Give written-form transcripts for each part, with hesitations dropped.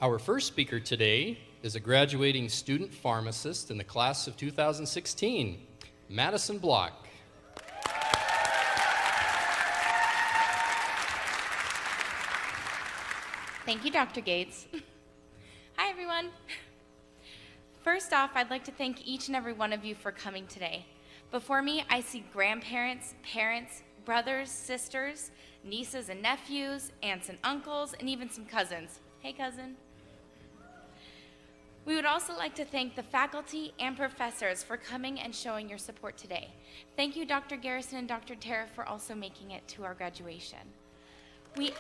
Our first speaker today is a graduating student pharmacist in the class of 2016, Madison Block. Thank you, Dr. Gates. Hi, everyone. First off, I'd like to thank each and every one of you for coming today. Before me, I see grandparents, parents, brothers, sisters, nieces and nephews, aunts and uncles, and even some cousins. Hey, cousin. We would also like to thank the faculty and professors for coming and showing your support today. Thank you, Dr. Garrison and Dr. Tara, for also making it to our graduation. We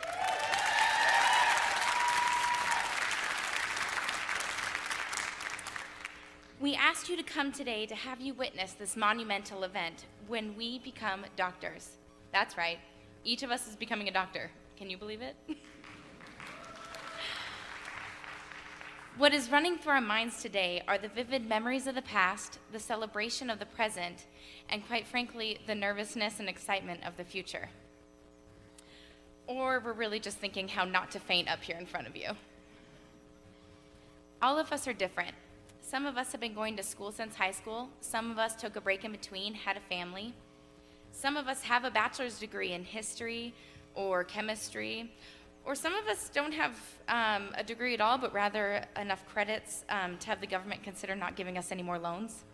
asked you to come today to have you witness this monumental event when we become doctors. That's right, each of us is becoming a doctor. Can you believe it? What is running through our minds today are the vivid memories of the past, the celebration of the present, and quite frankly, the nervousness and excitement of the future. Or we're really just thinking how not to faint up here in front of you. All of us are different. Some of us have been going to school since high school. Some of us took a break in between, had a family. Some of us have a bachelor's degree in history or chemistry. Or some of us don't have a degree at all, but rather enough credits to have the government consider not giving us any more loans.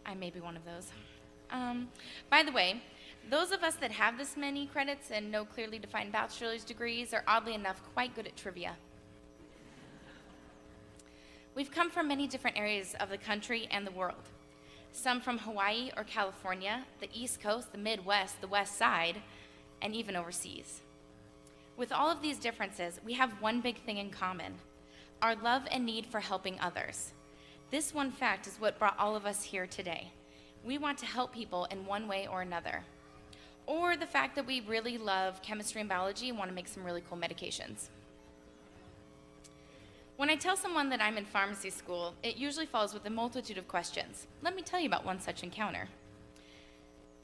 I may be one of those. By the way, those of us that have this many credits and no clearly defined bachelor's degrees are oddly enough quite good at trivia. We've come from many different areas of the country and the world. Some from Hawaii or California, the East Coast, the Midwest, the West Side, and even overseas. With all of these differences, we have one big thing in common: our love and need for helping others. This one fact is what brought all of us here today. We want to help people in one way or another. Or the fact that we really love chemistry and biology and want to make some really cool medications. When I tell someone that I'm in pharmacy school, it usually follows with a multitude of questions. Let me tell you about one such encounter.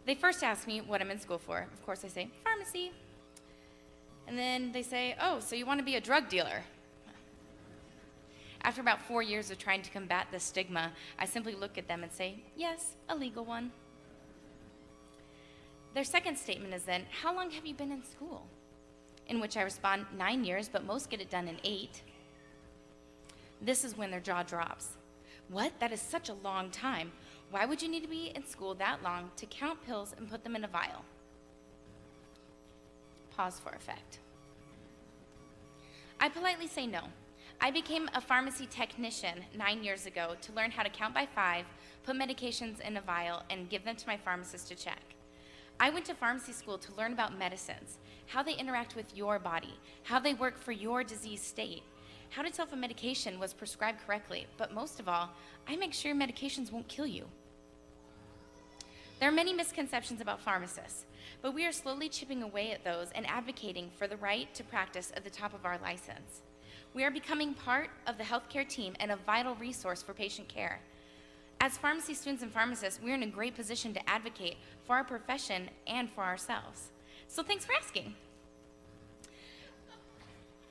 They first ask me what I'm in school for. Of course, I say, pharmacy. And then they say, oh, so you want to be a drug dealer? After about 4 years of trying to combat this stigma, I simply look at them and say, yes, a legal one. Their second statement is then, how long have you been in school? In which I respond, 9 years, but most get it done in 8. This is when their jaw drops. What? That is such a long time. Why would you need to be in school that long to count pills and put them in a vial? Pause for effect. I politely say no. I became a pharmacy technician 9 years ago to learn how to count by 5, put medications in a vial, and give them to my pharmacist to check. I went to pharmacy school to learn about medicines, how they interact with your body, how they work for your disease state, how to tell if a medication was prescribed correctly, but most of all, I make sure medications won't kill you. There are many misconceptions about pharmacists, but we are slowly chipping away at those and advocating for the right to practice at the top of our license. We are becoming part of the healthcare team and a vital resource for patient care. As pharmacy students and pharmacists, we're in a great position to advocate for our profession and for ourselves. So thanks for asking.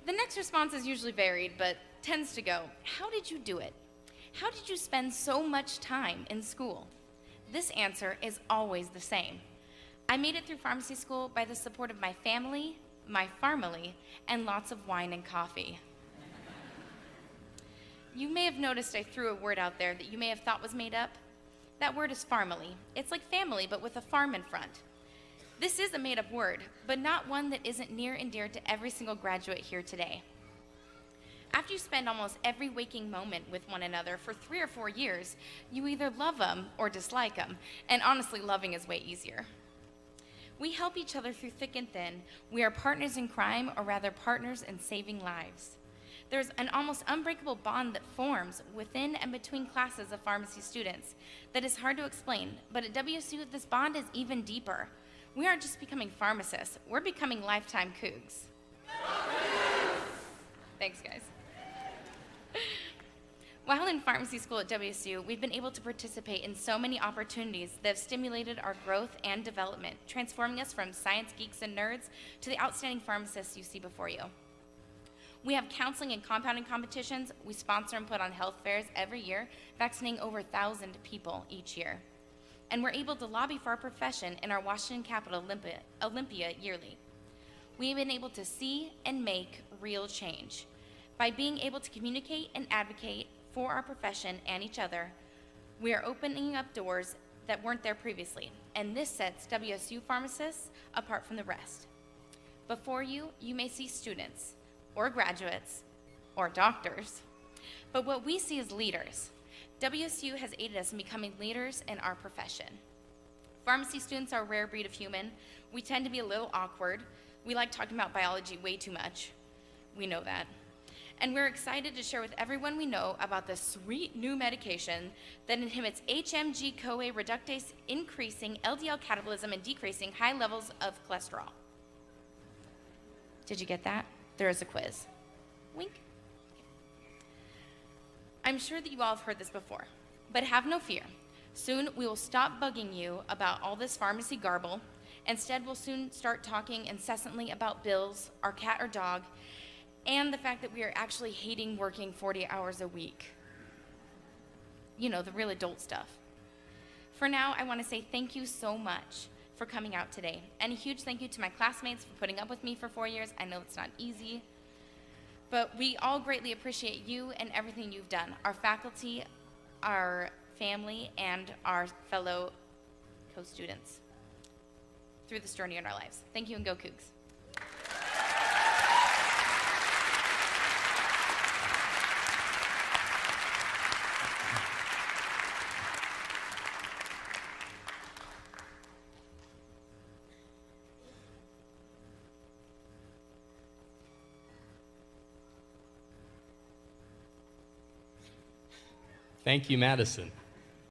The next response is usually varied, but tends to go, how did you do it? How did you spend so much time in school? This answer is always the same. I made it through pharmacy school by the support of my family, my pharmily, and lots of wine and coffee. You may have noticed I threw a word out there that you may have thought was made up. That word is pharmily. It's like family, but with a farm in front. This is a made-up word, but not one that isn't near and dear to every single graduate here today. After you spend almost every waking moment with one another for 3 or 4 years, you either love them or dislike them, and honestly, loving is way easier. We help each other through thick and thin. We are partners in crime, or rather partners in saving lives. There's an almost unbreakable bond that forms within and between classes of pharmacy students that is hard to explain, but at WSU, this bond is even deeper. We aren't just becoming pharmacists, we're becoming lifetime Cougs. Thanks, guys. While in pharmacy school at WSU, we've been able to participate in so many opportunities that have stimulated our growth and development, transforming us from science geeks and nerds to the outstanding pharmacists you see before you. We have counseling and compounding competitions. We sponsor and put on health fairs every year, vaccinating over 1,000 people each year. And we're able to lobby for our profession in our Washington Capitol Olympia yearly. We've been able to see and make real change. By being able to communicate and advocate for our profession and each other, we are opening up doors that weren't there previously, and this sets WSU pharmacists apart from the rest. Before you, you may see students, or graduates, or doctors, but what we see is leaders. WSU has aided us in becoming leaders in our profession. Pharmacy students are a rare breed of human. We tend to be a little awkward. We like talking about biology way too much. We know that. And we're excited to share with everyone we know about the sweet new medication that inhibits HMG-CoA reductase, increasing LDL catabolism and decreasing high levels of cholesterol. Did you get that? There is a quiz. Wink. I'm sure that you all have heard this before, but have no fear. Soon we will stop bugging you about all this pharmacy garble. Instead, we'll soon start talking incessantly about bills, our cat or dog, and the fact that we are actually hating working 40 hours a week. You know, the real adult stuff. For now, I want to say thank you so much for coming out today. And a huge thank you to my classmates for putting up with me for 4 years. I know it's not easy, but we all greatly appreciate you and everything you've done. Our faculty, our family, and our fellow co-students through this journey in our lives. Thank you, and go Cougs. Thank you, Madison.